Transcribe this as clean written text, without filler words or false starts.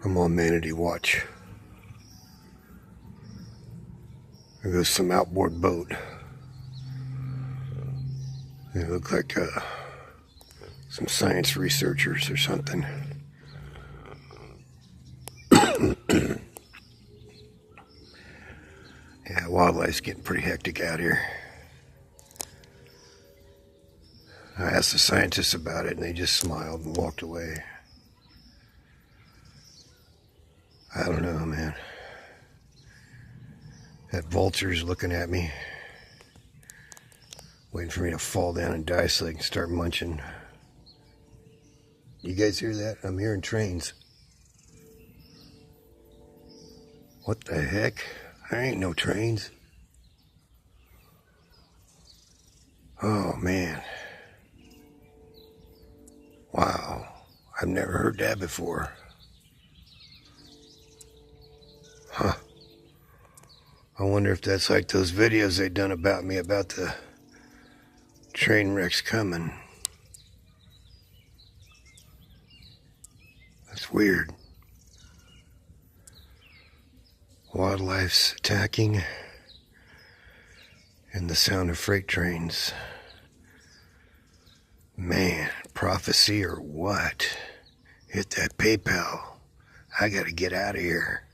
I'm on Manatee Watch. There goes some outboard boat. They look like some science researchers or something. Yeah, wildlife's getting pretty hectic out here. I asked the scientists about it and they just smiled and walked away. I don't know, man. That vulture's looking at me, waiting for me to fall down and die so they can start munching. You guys hear that? I'm hearing trains. What the heck? There ain't no trains. Oh, man. Wow. I've never heard that before. Huh. I wonder if that's like those videos they done about me about the train wrecks coming. That's weird. Wildlife's attacking and the sound of freight trains. Man, prophecy or what? Hit that PayPal. I gotta get out of here.